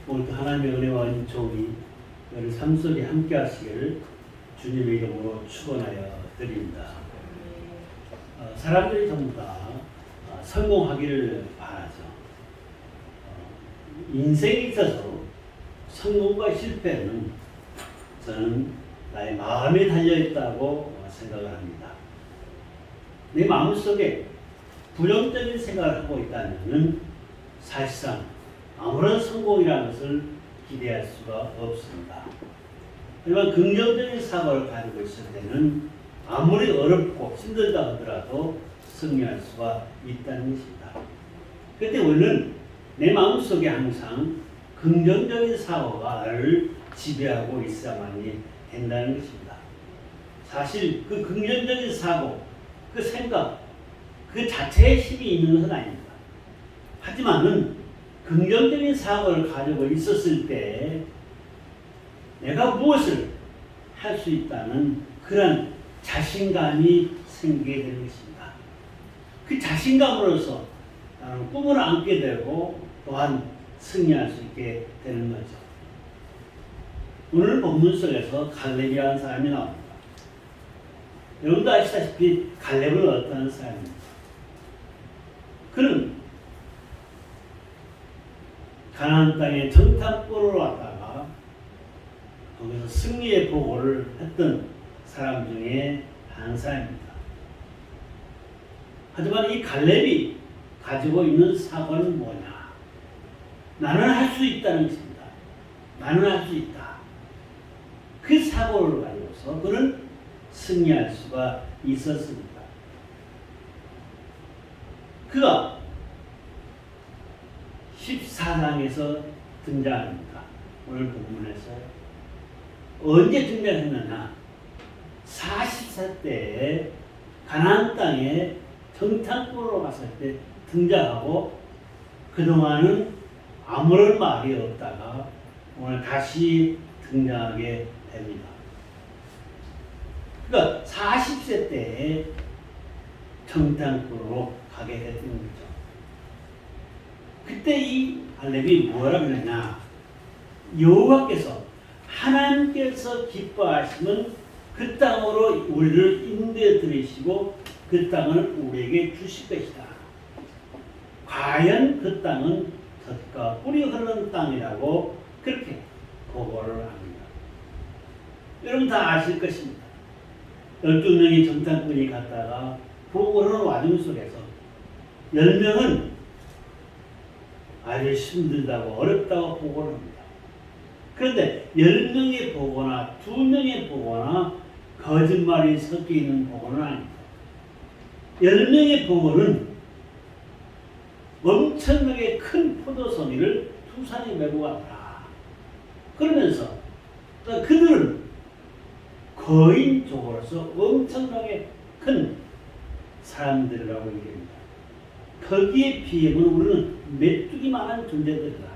오늘도 하나님의 은혜와 은총이 여러분 삶 속에 함께 하시기를 주님의 이름으로 축원하여 드립니다. 사람들이 전부 다 성공하기를 바라죠. 인생에 있어서 성공과 실패는 저는 나의 마음에 달려있다고 생각을 합니다. 내 마음속에 부정적인 생각을 하고 있다면 사실상 아무런 성공이라는 것을 기대할 수가 없습니다. 하지만 긍정적인 사고를 가지고 있을 때는 아무리 어렵고 힘들다 하더라도 승리할 수가 있다는 것입니다. 그때 우리는 내 마음속에 항상 긍정적인 사고가 나를 지배하고 있어야만이 된다는 것입니다. 사실 그 긍정적인 사고, 그 생각, 그 자체에 힘이 있는 것은 아닙니다. 하지만은 긍정적인 사고를 가지고 있었을 때 내가 무엇을 할 수 있다는 그런 자신감이 생기게 되는 것입니다. 그 자신감으로서 나는 꿈을 안게 되고 또한 승리할 수 있게 되는 거죠. 오늘 본문 속에서 갈렙이라는 사람이 나옵니다. 여러분도 아시다시피 갈렙은 어떤 사람입니까? 그는 가나안 땅에 정탐꾼으로 왔다가 거기서 승리의 보고를 했던 사람 중에 한 사람입니다. 하지만 이 갈렙이 가지고 있는 사고는 뭐냐? 나는 할 수 있다는 것입니다. 나는 할 수 있다. 그 사고를 가지고서 그는 승리할 수가 있었습니다. 그가 14장에서 등장합니다. 오늘 본문에서 언제 등장했느냐? 40세 때에 가나안 땅에 정탐꾼으로 갔을 때 등장하고 그동안은 아무런 말이 없다가 오늘 다시 등장하게 됩니다. 그러니까 40세 때에 정탐꾼으로 가게 됐던 거죠. 그때 이 갈렙이 뭐라 그러냐? 여호와께서 하나님께서 기뻐하시면 그 땅으로 우리를 인도해 들이시고 그 땅을 우리에게 주실 것이다. 과연 그 땅은 젖과 꿀이 흐르는 땅이라고 그렇게 보고를 합니다. 여러분 다 아실 것입니다. 12명의 정탐꾼이 갔다가 보고를 하는 와중 속에서 10명은 아주 힘들다고 어렵다고 보고를 합니다. 그런데 10명의 보고나 2명의 보고나 거짓말이 섞여 있는 보고는 아닙니다. 10명의 보고는 엄청나게 큰 포도송이를 두 산에 메고 갔다. 그러면서 그들은 거인족으로서 엄청나게 큰 사람들이라고 얘기합니다. 거기에 비하면 우리는 메뚜기만한 존재들이다.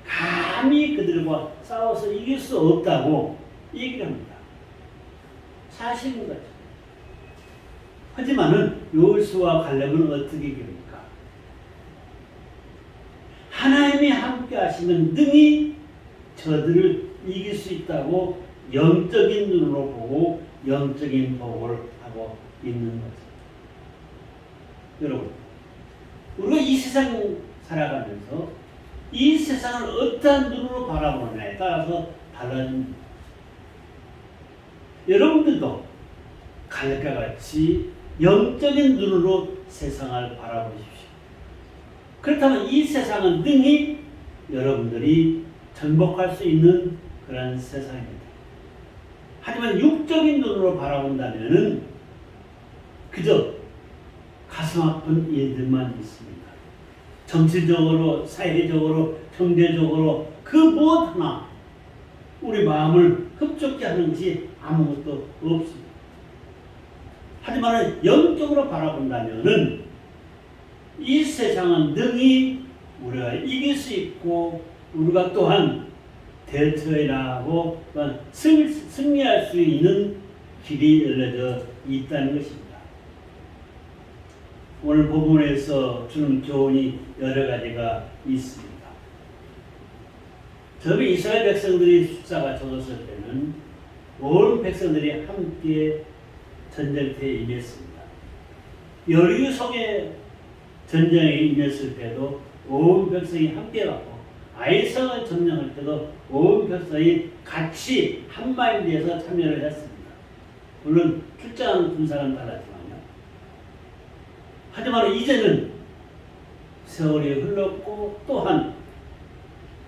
감히 그들과 싸워서 이길 수 없다고 얘기를 합니다. 사실인 거죠. 하지만은 여호수아와 갈렙은 어떻게 얘기합니까? 하나님이 함께 하시면 능히 저들을 이길 수 있다고 영적인 눈으로 보고 영적인 보고를 하고 있는 거죠. 여러분, 우리가 이 세상 살아가면서 이 세상을 어떠한 눈으로 바라보느냐에 따라서 달라집니다. 여러분들도 갈렙과 같이 영적인 눈으로 세상을 바라보십시오. 그렇다면 이 세상은 능히 여러분들이 정복할 수 있는 그런 세상입니다. 하지만 육적인 눈으로 바라본다면 그저 가슴 아픈 일들만 있습니다. 정치적으로, 사회적으로, 경제적으로 그 무엇 하나 우리 마음을 흡족케 하는 것이 아무것도 없습니다. 하지만 영적으로 바라본다면 이 세상은 능히 우리가 이길 수 있고 우리가 또한 대처해나가고 승리할 수 있는 길이 열려져 있다는 것입니다. 오늘 본문에서 주는 교훈이 여러 가지가 있습니다. 처음에 이스라엘 백성들이 숫자가 적었을 때는 온 백성들이 함께 전쟁터에 임했습니다. 여리고성의 전쟁에 임했을 때도 온 백성이 함께 갔고 아이성을 점령할 때도 온 백성이 같이 한마인드에서 참여를 했습니다. 물론 출장하는 군사는 달랐지만요. 하지만 이제는 세월이 흘렀고 또한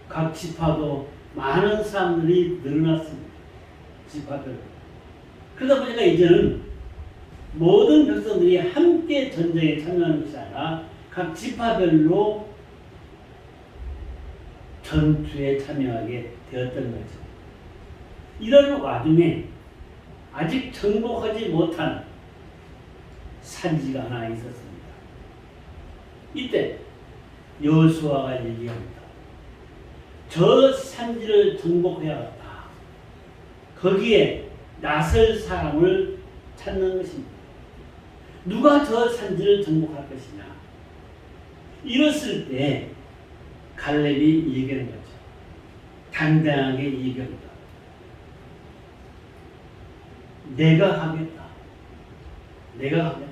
각 지파도 많은 사람들이 늘어났습니다. 지파들. 그러다 보니까 이제는 모든 백성들이 함께 전쟁에 참여하는 것이 아니라 각 지파별로 전투에 참여하게 되었던 거죠. 이런 와중에 아직 정복하지 못한 산지가 하나 있었습니다. 이때 여호수아가 얘기합니다. 저 산지를 정복해야겠다. 거기에 나설 사람을 찾는 것입니다. 누가 저 산지를 정복할 것이냐. 이랬을 때 갈렙이 얘기하는 거죠. 당당하게 얘기합니다. 내가 하겠다. 내가 하겠다.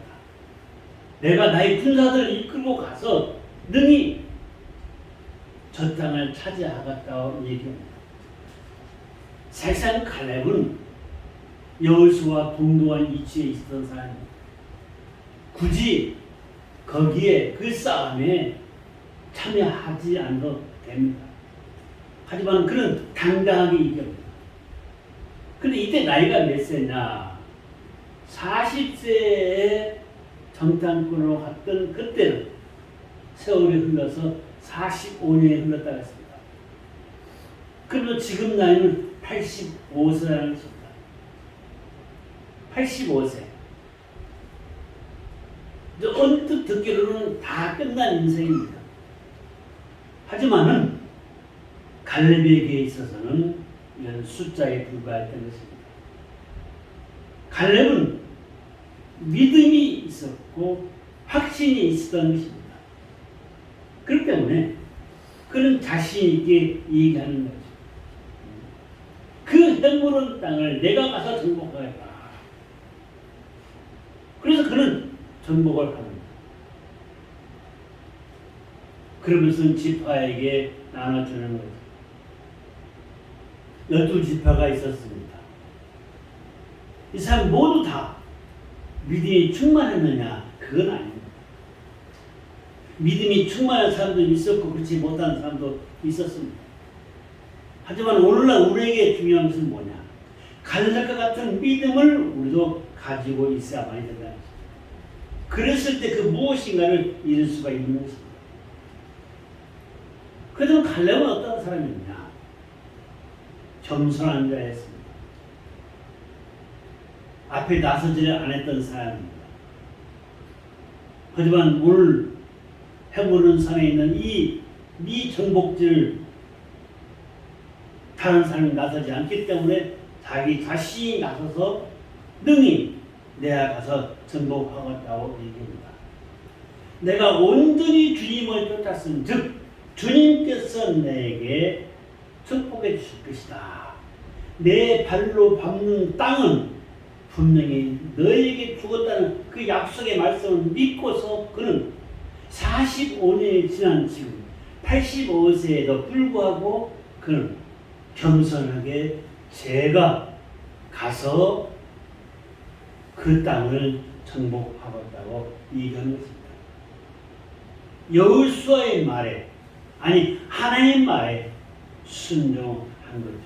내가 나의 군사들을 이끌고 가서 능히 저 땅을 차지하겠다고 얘기합니다. 사실상 갈렙은 여호수아와 동등한 위치에 있었던 사람입니다. 굳이 거기에 그 싸움에 참여하지 않아도 됩니다. 하지만 그는 당당하게 얘기합니다. 근데 이때 나이가 몇 세냐? 40세에 정탐꾼으로 갔던 그때는 세월이 흘러서 45년이 흘렀다고 했습니다. 그리고 지금 나이는 85세라는 것입니다. 85세. 언뜻 듣기로는 다 끝난 인생입니다. 하지만은 갈렙에게 있어서는 이런 숫자에 불과했던 것입니다. 갈렙은 믿음이 있었고 확신이 있었던 것입니다. 그렇기 때문에 그는 자신 있게 얘기하는 거죠. 그 해물은 땅을 내가 가서 정복하겠다. 그래서 그는 정복을 합니다. 그러면서 지파에게 나눠주는 거죠. 12지파가 있었습니다. 이 사람 모두 다 믿음이 충만했느냐? 그건 아닙니다. 믿음이 충만한 사람도 있었고 그렇지 못한 사람도 있었습니다. 하지만 오늘날 우리에게 중요한 것은 뭐냐? 갈렙과 같은 믿음을 우리도 가지고 있어야만이 된다는 것입니다. 그랬을 때 그 무엇인가를 이룰 수가 있는 것입니다. 그래도 갈렙은 어떤 사람이냐? 겸손한 자였습니다. 앞에 나서지를 않았던 사람입니다. 하지만 오늘 헤브론 산에 있는 이 미정복지를 다른 사람이 나서지 않기 때문에 자기 자신이 나서서 능히 내가 가서 정복하겠다고 얘기합니다. 내가 온전히 주님을 쫓았은 즉 주님께서 내게 축복해 주실 것이다. 내 발로 밟는 땅은 분명히 너에게 주었다는 그 약속의 말씀을 믿고서 그는 45년이 지난 지금 85세에도 불구하고 그는 겸손하게 제가 가서 그 땅을 정복하겠다고 얘기한 것입니다. 여호수아의 말에 아니 하나님의 말에 순종한 거죠.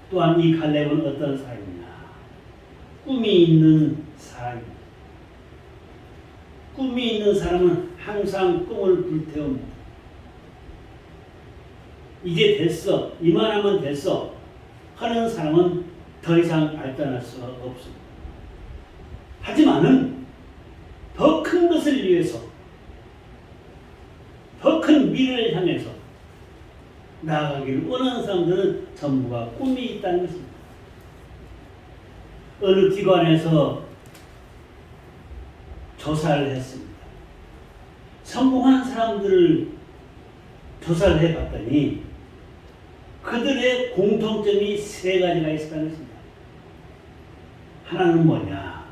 또한 이 갈렙은 어떤 사람이냐? 꿈이 있는 사람입니다. 꿈이 있는 사람은 항상 꿈을 불태웁니다. 이제 됐어, 이만하면 됐어 하는 사람은 더 이상 발전할 수가 없습니다. 하지만은 더 큰 것을 위해서 더 큰 미래를 향해서 나아가기를 원하는 사람들은 전부가 꿈이 있다는 것입니다. 어느 기관에서 조사를 했습니다. 성공한 사람들을 조사를 해봤더니 그들의 공통점이 세 가지가 있었다는 것입니다. 하나는 뭐냐?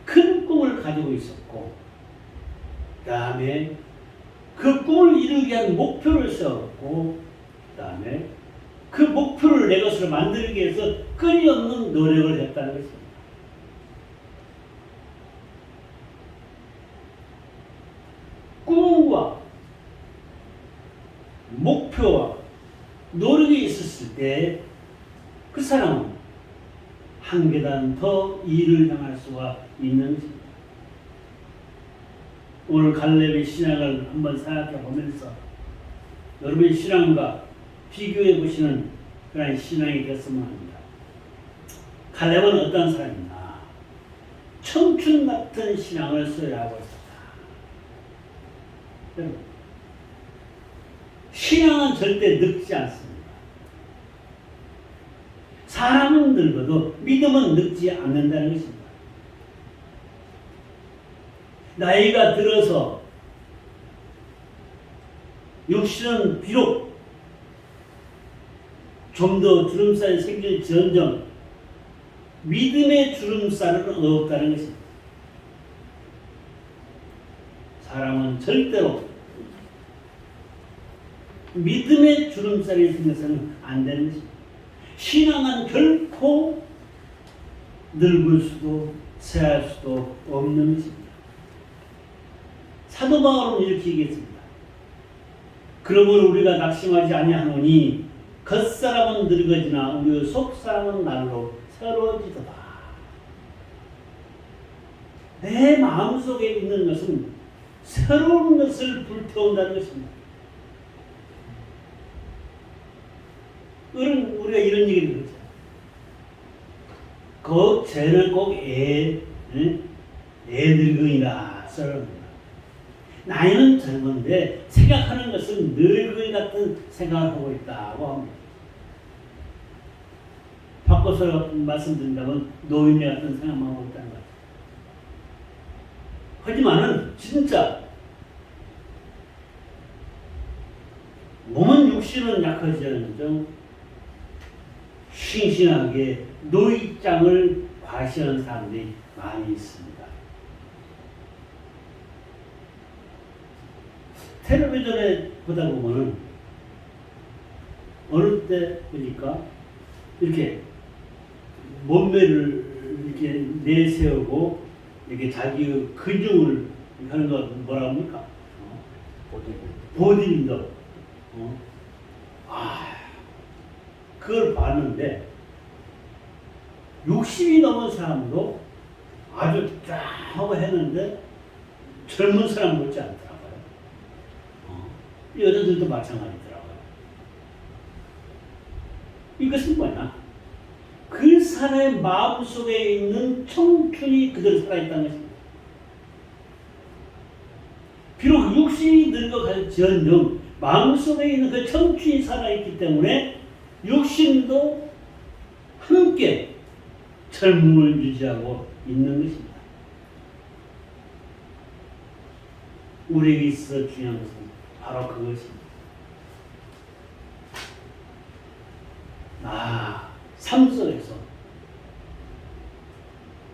큰 꿈을 가지고 있었고, 그 다음에 그 꿈을 이루기 위한 목표를 세웠고, 그 다음에 그 목표를 내 것으로 만들기 위해서 끊임없는 노력을 했다는 것입니다. 꿈과 목표와 노력이 있었을 때 그 사람은 한 계단 더 일을 향할 수가 있는 것입니다. 오늘 갈렙의 신앙을 한번 생각해 보면서 여러분의 신앙과 비교해 보시는 그런 신앙이 됐으면 합니다. 갈렙은 어떤 사람이냐? 청춘 같은 신앙을 소유하고 있었다. 여러분, 신앙은 절대 늙지 않습니다. 사람은 늙어도 믿음은 늙지 않는다는 것입니다. 나이가 들어서 육신은 비록 좀 더 주름살이 생길지언정 믿음의 주름살은 없다는 것입니다. 사람은 절대로 믿음의 주름살이 생겨서는 안 되는 것입니다. 신앙은 결코 늙을 수도 쇠할 수도 없는 것입니다. 사도 바울은 이렇게 얘기했습니다. 그러므로 우리가 낙심하지 아니하노니 겉사람은 늙어지나 우리 속사람은 날로 새로워지도다. 내 마음속에 있는 것은 새로운 것을 불태운다는 것입니다. 우리가 이런 얘기를 하죠. 그 죄를 꼭 늙은이라 써랍니다. 나이는 젊은데 생각하는 것은 늙은이 같은 생각을 하고 있다고 합니다. 바꿔서 말씀드린다면 노인네 같은 생각만 하고 있다는 거죠. 하지만은 진짜 몸은 육신은 약해지는데 싱싱하게 노익장을 과시하는 사람들이 많이 있습니다. 텔레비전에 보다 보면은 어느 때 보니까 이렇게 몸매를 이렇게 내세우고 이렇게 자기의 근육을 하는 거 뭐라 합니까? 보디빌더. 그걸 봤는데 60이 넘은 사람도 아주 쫙 하고 했는데 젊은 사람 못지 않더라고요. 여자들도 마찬가지더라고요. 이것은 뭐냐? 그 사람의 마음속에 있는 청춘이 그대로 살아있다는 것입니다. 비록 60이 늙어갈지언정 마음속에 있는 그 청춘이 살아있기 때문에 육신도 함께 젊음을 유지하고 있는 것입니다. 우리에게 있어 중요한 것은 바로 그것입니다. 삶 속에서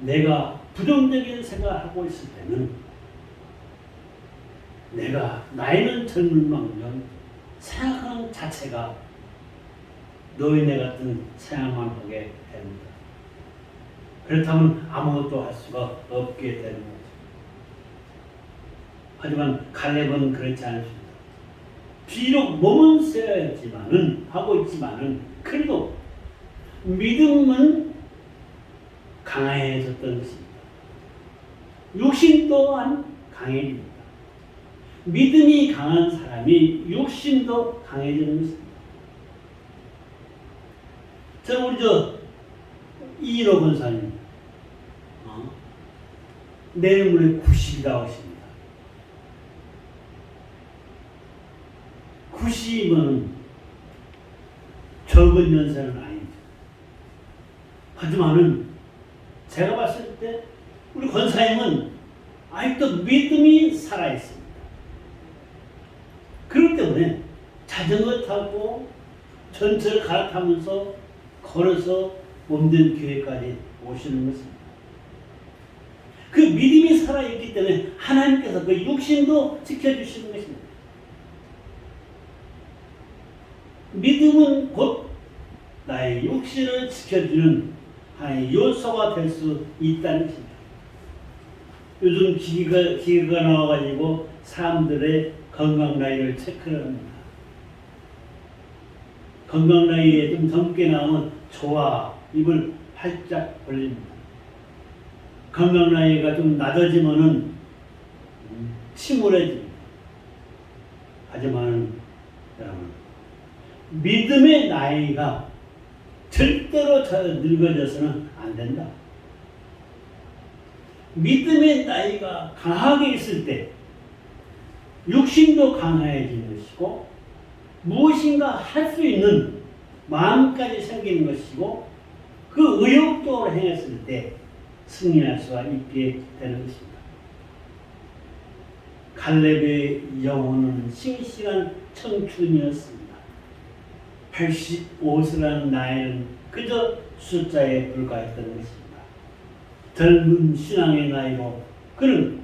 내가 부정적인 생각을 하고 있을 때는 내가 나이는 젊은 만큼 생각하는 자체가 노인네 같은 생각만 하게 됩니다. 그렇다면 아무것도 할 수가 없게 되는 거죠. 하지만 갈렙은 그렇지 않습니다. 비록 몸은 쇠하였지만은 하고 있지만은 그래도 믿음은 강해졌던 것입니다. 육신 또한 강해집니다. 믿음이 강한 사람이 육신도 강해지는 것입니다. 우리 이인호 권사님 내일 모레 90이라고 하십니다. 90이면 적은 연세는 아니죠. 하지만은 제가 봤을 때 우리 권사님은 아직도 믿음이 살아있습니다. 그렇기 때문에 자전거 타고 전철을 갈아타면서 걸어서 몸된 교회까지 오시는 것입니다. 그 믿음이 살아있기 때문에 하나님께서 그 육신도 지켜주시는 것입니다. 믿음은 곧 나의 육신을 지켜주는 하나의 요소가 될 수 있다는 것입니다. 요즘 기계가 나와가지고 사람들의 건강 나이를 체크를 합니다. 건강 나이에 좀 젊게 나오면 좋아 입을 활짝 벌립니다. 건강 나이가 좀 낮아지면은 침울해집니다. 하지만 여러분, 믿음의 나이가 절대로 늙어져서는 안 된다. 믿음의 나이가 강하게 있을 때 육신도 강해지는 것이고 무엇인가 할 수 있는 마음까지 생기는 것이고 그 의욕적으로 행했을 때 승리할 수가 있게 되는 것입니다. 갈렙의 영혼은 싱싱한 청춘이었습니다. 85세라는 나이는 그저 숫자에 불과했던 것입니다. 젊은 신앙의 나이로 그는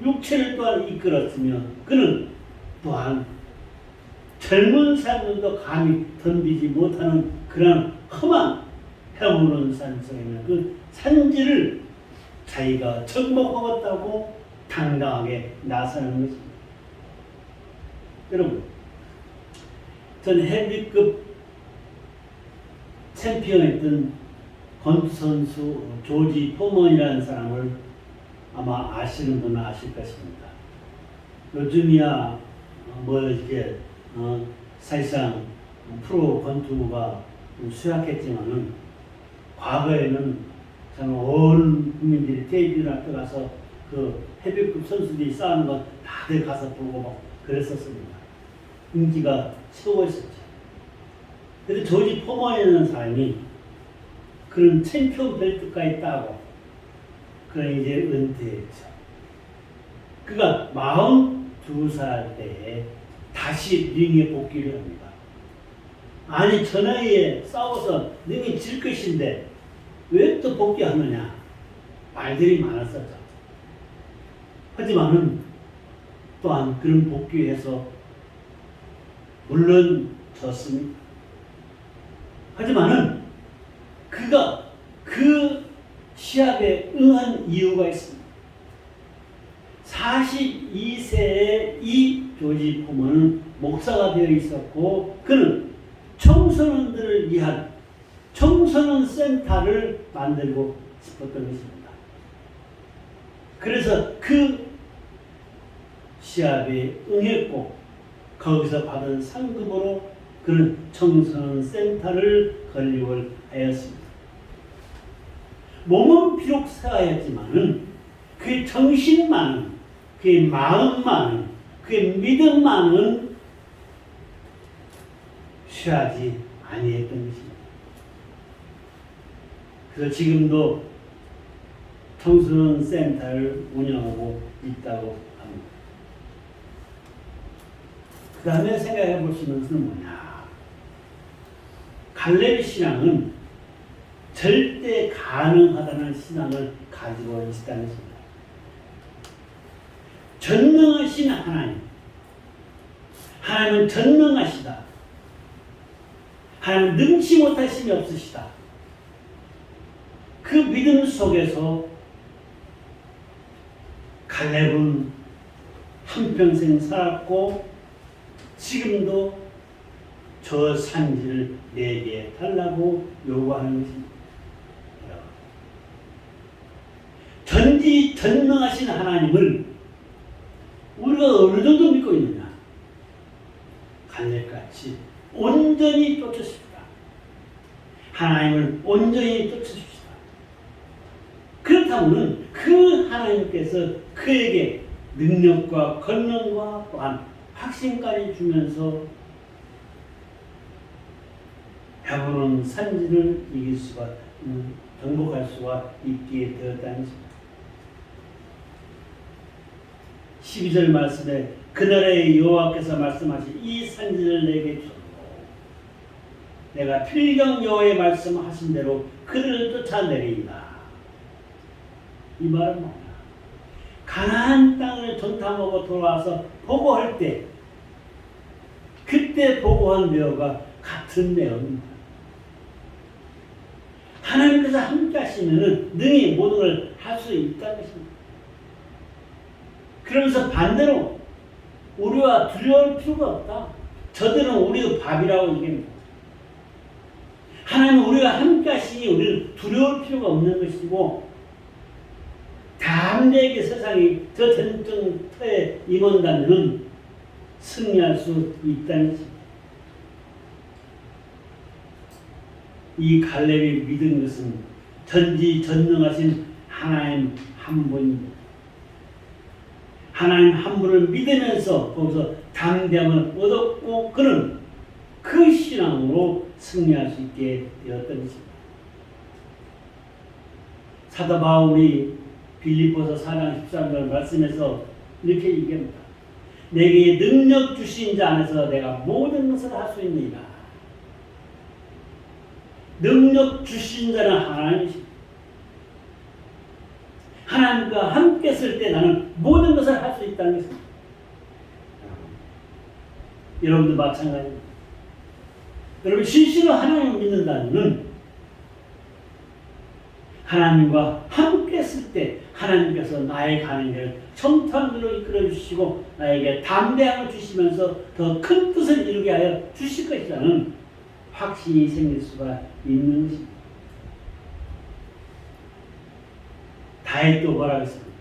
육체를 또한 이끌었으며 그는 또한 젊은 사람들도 감히 덤비지 못하는 그런 험한 헤어오는 산속에 있는 그 산지를 자기가 정복하겠다고 당당하게 나서는 것입니다. 여러분, 전 헤비급 챔피언했던 권투 선수 조지 포먼이라는 사람을 아마 아시는 분은 아실 것입니다. 요즘이야 이렇게 사실상 프로 권투가 수락했지만은 과거에는 참 온 국민들이 TV를 앞에 가서 그 헤비급 선수들이 싸우는 건 다들 가서 보고 막 그랬었습니다. 인기가 최고였었죠. 그래서 조지 포먼이라는 사람이 그런 챔피언 벨트까지 따고 그런 이제 은퇴했죠. 그가 42살 때에 다시 링에 복귀를 합니다. 아니 저 나이에 싸워서 능히 질 것인데 왜 또 복귀하느냐 말들이 많았었죠. 하지만은 또한 그런 복귀해서 물론 졌습니다. 하지만은 그가 그 시합에 응한 이유가 있습니다. 42세의 이 조지 포먼은 목사가 되어 있었고 그는 청소년들을 위한 청소년 센터를 만들고 싶었던 것입니다. 그래서 그 시합에 응했고 거기서 받은 상금으로 그는 청소년 센터를 건립을 하였습니다. 몸은 비록 세하였지만은 그의 정신만은 그의 마음만은 그의 믿음만은 취하지 아니했던 것입니다. 그래서 지금도 청소년 센터를 운영하고 있다고 합니다. 그 다음에 생각해 볼 수 있는 것은 뭐냐? 갈렙의 신앙은 절대 가능하다는 신앙을 가지고 있다는 것입니다. 전능하신 하나님, 하나님은 전능하시다. 하나님은 능치 못하심이 없으시다. 그 믿음 속에서 갈렙은 한평생 살았고 지금도 저 산지를 내게 달라고 요구하는 것입니다. 전지전능하신 하나님을 우리가 어느 정도 믿고 있느냐? 갈렙같이 온전히 쫓으십시다. 하나님을 온전히 쫓으십시다. 그렇다면 그 하나님께서 그에게 능력과 권능과 또한 확신까지 주면서 헤어오는 산지를 이길 수가 정복할 수가 있게 되었다는 것입니다. 12절 말씀에 그날에 여호와께서 말씀하신 이 산지를 내게 주고 내가 필경 여호와의 말씀하신 대로 그들을 쫓아내리이다. 이 말은 뭐냐? 가나안 땅을 정탐하고 돌아와서 보고할 때 그때 보고한 내용과 같은 내용입니다. 하나님께서 함께 하시면 능히 모든 걸 할 수 있다는 것입니다. 그러면서 반대로 우리와 두려울 필요가 없다. 저들은 우리의 밥이라고 얘기합니다. 하나님은 우리가 함께 하시니 우리는 두려울 필요가 없는 것이고 담대하게 세상이 저 전쟁터에 임한다면 승리할 수 있다는 것입니다. 이 갈렙이 믿은 것은 전지전능하신 하나님 한 분입니다. 하나님 한 분을 믿으면서 거기서 담대함을 얻었고 그는 그 신앙으로 승리할 수 있게 되었던 것입니다. 사도 바울이 빌립보서 4장 13절 말씀에서 이렇게 얘기합니다. 내게 능력 주신 자 안에서 내가 모든 것을 할 수 있느니라. 능력 주신 자는 하나님이십니다. 하나님과 함께 있을 때 나는 모든 것을 할 수 있다는 것입니다. 여러분도 마찬가지입니다. 여러분 진실로 하나님을 믿는다면 하나님과 함께 있을 때 하나님께서 나의 가는 길을 성탄으로 이끌어 주시고 나에게 담대함을 주시면서 더 큰 뜻을 이루게 하여 주실 것이라는 확신이 생길 수가 있는 것입니다. 다윗도 뭐라고 했습니까?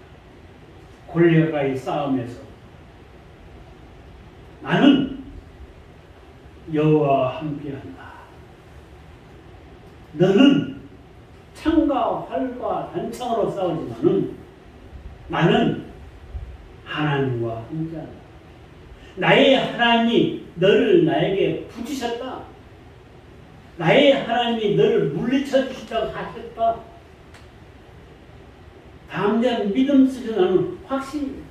골리앗과의 싸움에서 나는 여호와와 함께한다. 너는 창과 활과 단창으로 싸우지만은 나는 하나님과 함께한다. 나의 하나님이 너를 나에게 붙이셨다. 나의 하나님이 너를 물리쳐 주시다고 하셨다. 담대한 믿음 속에서 나는 확신입니다.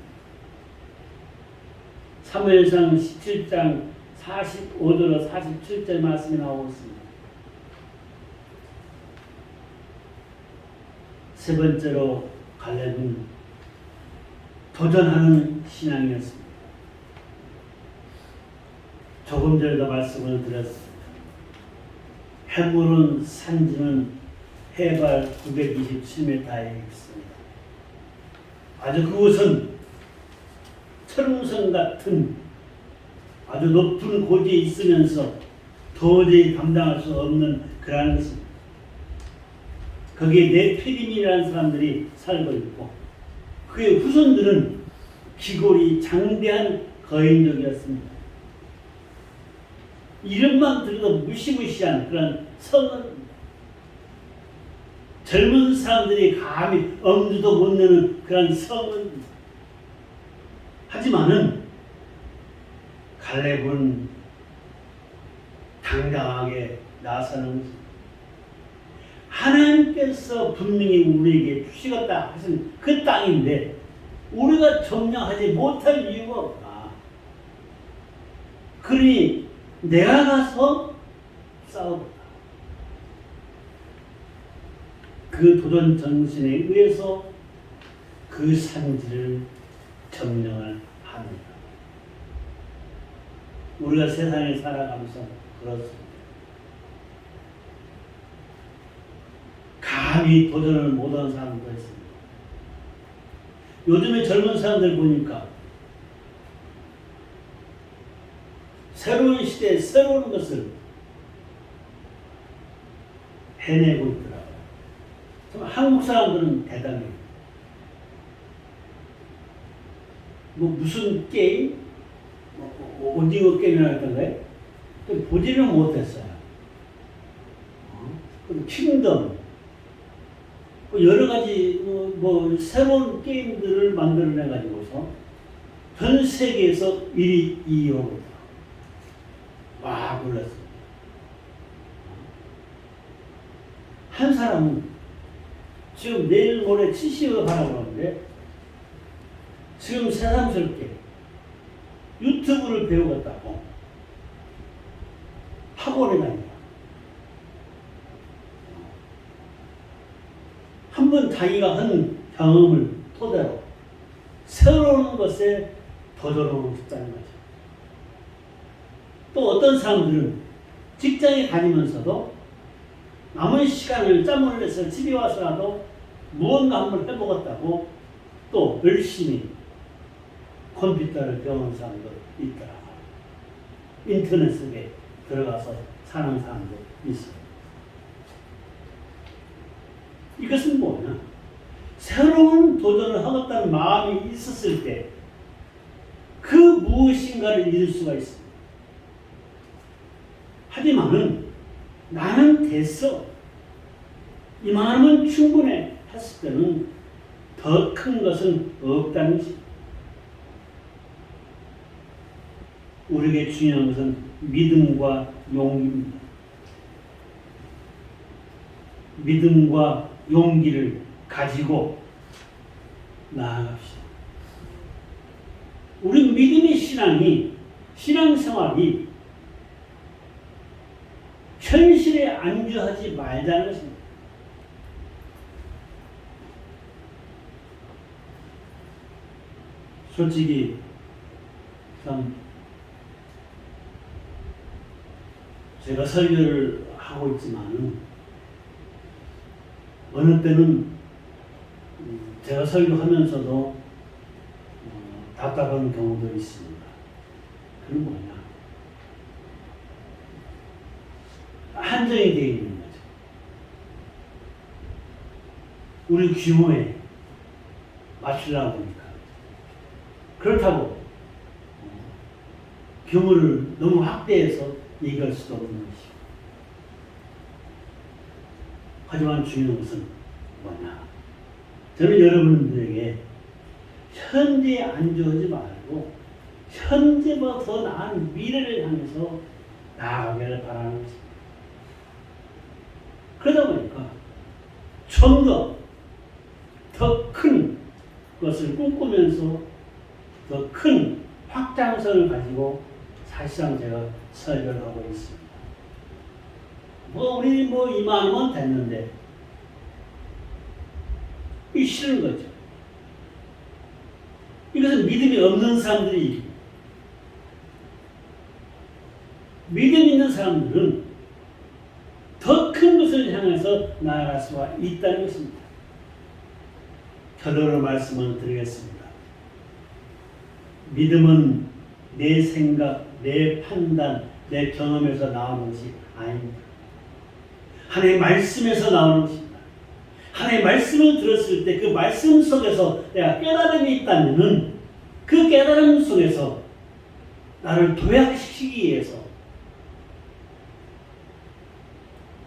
사무엘상 17장 45절로 47절 말씀이 나오고 있습니다. 세 번째로 갈렙은 도전하는 신앙이었습니다. 조금 전에도 말씀을 드렸습니다. 해물은 산지는 해발 927m에 있습니다. 아주 그곳은 철옹성 같은 아주 높은 고지에 있으면서 도저히 감당할 수 없는 그러한 것입니다. 거기에 네피림이라는 사람들이 살고 있고 그의 후손들은 기골이 장대한 거인족이었습니다. 이름만 들어도 무시무시한 그런 성은 젊은 사람들이 감히 엄두도 못 내는 그런 성은 하지만은 갈렙은 당당하게 나서는 것입니다. 하나님께서 분명히 우리에게 주시겠다 하신 그 땅인데 우리가 점령하지 못할 이유가 없다. 그러니 내가 가서 싸우겠다. 그 도전 정신에 의해서 그 산지를 점령을 합니다. 우리가 세상에 살아가면서 그렇습니다. 감히 도전을 못하는 사람도 있습니다. 요즘에 젊은 사람들 보니까 새로운 시대에 새로운 것을 해내고 있더라고요. 한국 사람들은 대단해요. 뭐 무슨 게임? 오징어 게임이라 했던가요? 보지는 못했어요. 킹덤. 여러 가지 뭐 새로운 게임들을 만들어내 가지고서 전 세계에서 1위 2위로 와 놀랐어요. 한 사람은 지금 내일 모레 70을 하라고 하는데 지금 새삼스럽게 유튜브를 배우겠다고 학원에 다니다. 자기가 한 경험을 토대로 새로운 것에 도전하고 싶다는 거죠. 또 어떤 사람들은 직장에 다니면서도 남은 시간을 짬을 내서 집에 와서라도 무언가 한번 해보겠다고 또 열심히 컴퓨터를 배우는 사람도 있더라고요. 인터넷 속에 들어가서 사는 사람도 있어요. 이것은 뭐냐? 새로운 도전을 하겠다는 마음이 있었을 때 그 무엇인가를 이룰 수가 있습니다. 하지만은 나는 됐어. 이만하면 충분해 했을 때는 더 큰 것은 없다는 것입니다. 우리에게 중요한 것은 믿음과 용기입니다. 믿음과 용기를 가지고 나아갑시다. 우리 믿음의 신앙생활이 현실에 안주하지 말자는 것입니다. 솔직히 참 제가 설교를 하고 있지만 어느 때는 제가 설교하면서도 답답한 경우도 있습니다. 그건 뭐냐? 한정이 되어 있는 거죠. 우리 규모에 맞추려고 보니까. 그렇다고 규모를 너무 확대해서 얘기할 수도 없는 것이고. 하지만 중요한 것은 뭐냐? 저는 여러분들에게 현재에 안주하지 말고 현재보다 더 나은 미래를 향해서 나아가기를 바라는 것입니다. 그러다 보니까 좀 더 큰 것을 꿈꾸면서 더 큰 확장성을 가지고 사실상 제가 설교를 하고 있습니다. 우리 이만하면 됐는데 이 싫은 거죠. 이것은 믿음이 없는 사람들이, 믿음 있는 사람들은 더 큰 것을 향해서 나아갈 수가 있다는 것입니다. 결론으로 말씀을 드리겠습니다. 믿음은 내 생각, 내 판단, 내 경험에서 나오는 것이 아닙니다. 하나님의 말씀에서 나오는 것입니다. 하나님의 말씀을 들었을 때 그 말씀 속에서 내가 깨달음이 있다면 그 깨달음 속에서 나를 도약시키기 위해서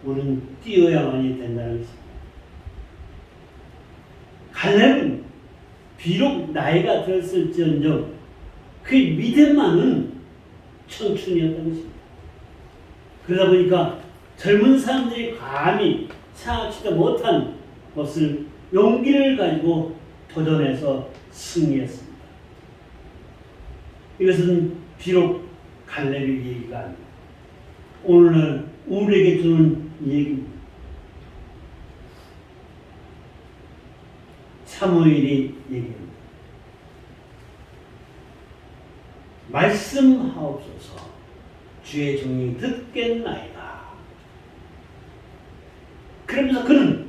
우리는 뛰어야만이 된다는 것입니다. 갈렙은 비록 나이가 들었을지언정 그 믿음만은 청춘이었다는 것입니다. 그러다 보니까 젊은 사람들이 감히 생각지도 못한 것을 용기를 가지고 도전해서 승리했습니다. 이것은 비록 갈렙의 얘기가 아닙니다. 오늘날 우리에게 주는 얘기입니다. 사무엘이 얘기합니다. 말씀하옵소서 주의 종이 듣겠나이다. 그러면서 그는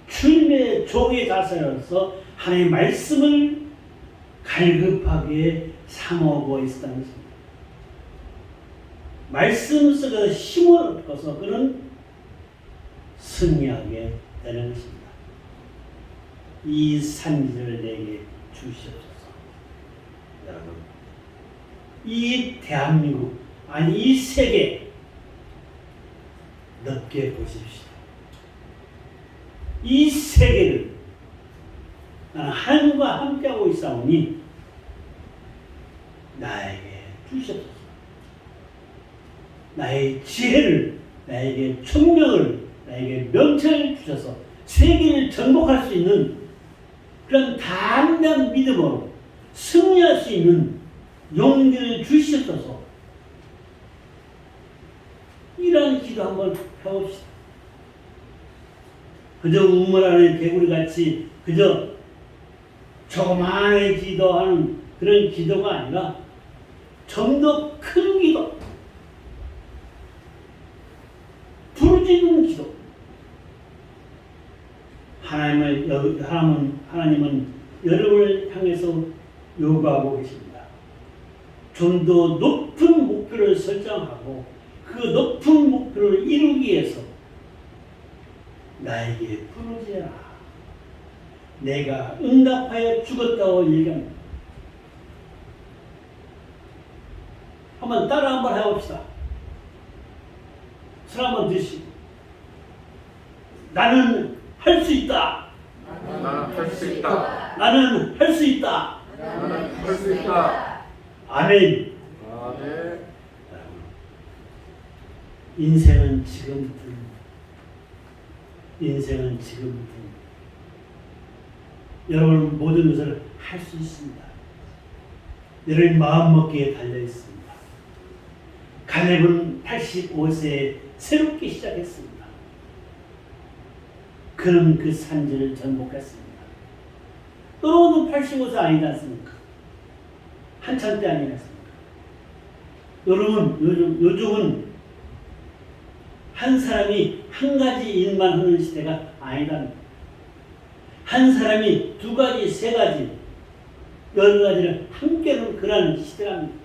주님의 종의 자세로서 하나님의 말씀을 갈급하게 삼아오고 있었다는 것입니다. 말씀 속에서 힘을 얻어서 그는 승리하게 되는 것입니다. 이 산지를 내게 주시옵소서. 여러분, 이 대한민국, 아니 이 세계 넓게 보십시오. 이 세계를 나는 하나님과 함께하고 있사오니 나에게 주시옵소서. 나의 지혜를, 나에게 총명을, 나에게 명철을 주셔서 세계를 정복할 수 있는 그런 담대한 믿음으로 승리할 수 있는 용기를 주시옵소서. 이런 기도 한번 해봅시다. 그저 우물 안에 개구리같이 그저 조그마하게 기도하는 그런 기도가 아니라 좀 더 큰 기도, 부르짖는 기도. 하나님은 여러분을 향해서 요구하고 계십니다. 좀 더 높은 목표를 설정하고 그 높은 목표를 이루기 위해서 나에게 부르짖어라. 내가 응답하여 주겠다고 얘기합니다. 한번 따라 한번 해봅시다. 술 한번 드시고 나는 할 수 있다. 나는 할 수 있다. 나는 할 수 있다. 나는 할 수 있다. 아멘. 아멘. 인생은 지금뿐. 인생은 지금뿐. 여러분 모든 것을 할 수 있습니다. 여러분 마음먹기에 달려 있습니다. 갈렙은 85세에 새롭게 시작했습니다. 그는 그 산지를 정복했습니다. 여러분은 85세 아니지 않습니까? 한참 때 아니겠습니까? 여러분 요즘은 한 사람이 한 가지 일만 하는 시대가 아니답니다. 한 사람이 두 가지, 세 가지, 여러 가지를 함께 하는 그런 시대랍니다.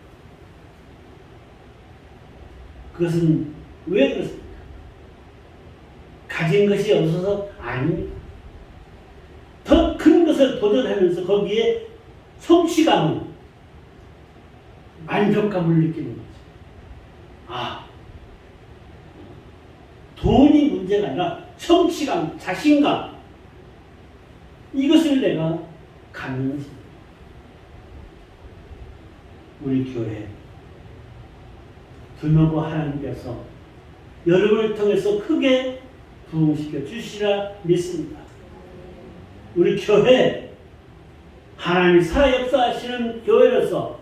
그것은 왜 그렇습니까? 가진 것이 없어서 아닙니다. 더 큰 것을 도전하면서 거기에 성취감을, 만족감을 느끼는 거죠. 아, 돈이 문제가 아니라 성취감, 자신감, 이것을 내가 갖는 것입니다. 우리 교회 두려고 하나님께서 여러분을 통해서 크게 부흥시켜 주시라 믿습니다. 우리 교회 하나님이 살아 역사하시는 교회로서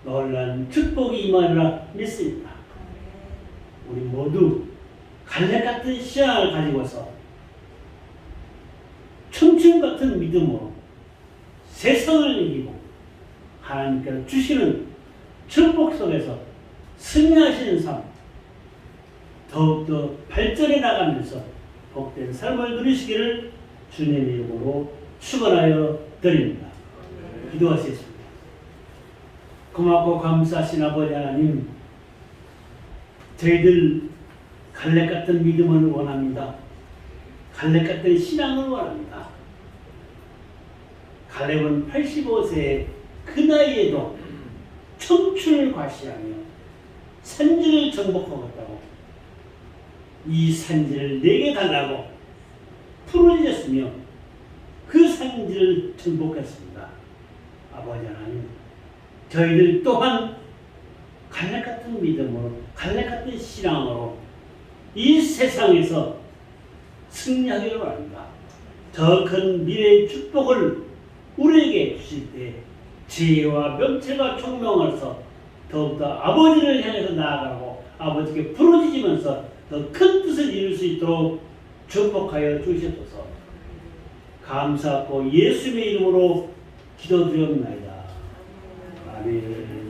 놀라운 축복이 임하리라 믿습니다. 우리 모두 갈렙 같은 신앙을 가지고서 청춘 같은 믿음으로 세상을 이기고 하나님께서 주시는 축복 속에서 승리하시는 삶, 더욱더 발전해 나가면서 복된 삶을 누리시기를 주님의 이름으로 축원하여 드립니다. 기도하시겠습니다. 고맙고 감사하신 아버지 하나님, 저희들 갈렙 같은 믿음을 원합니다. 갈렙 같은 신앙을 원합니다. 갈렙은 85세의 그 나이에도 청춘을 과시하며 산지를 정복하겠다고, 이 산지를 내게 달라고 부르짖었으며 그 산지를 정복했습니다. 아버지 하나님, 저희들 또한 갈렙 같은 믿음으로, 갈렙 같은 신앙으로 이 세상에서 승리하기를 바랍니다. 더 큰 미래의 축복을 우리에게 주실 때 지혜와 명철과 총명으로서 더욱더 아버지를 향해서 나아가고 아버지께 부르짖으면서 더 큰 뜻을 이룰 수 있도록 축복하여 주시옵소서. 감사하고 예수님의 이름으로 기도드렸나이다. 아멘.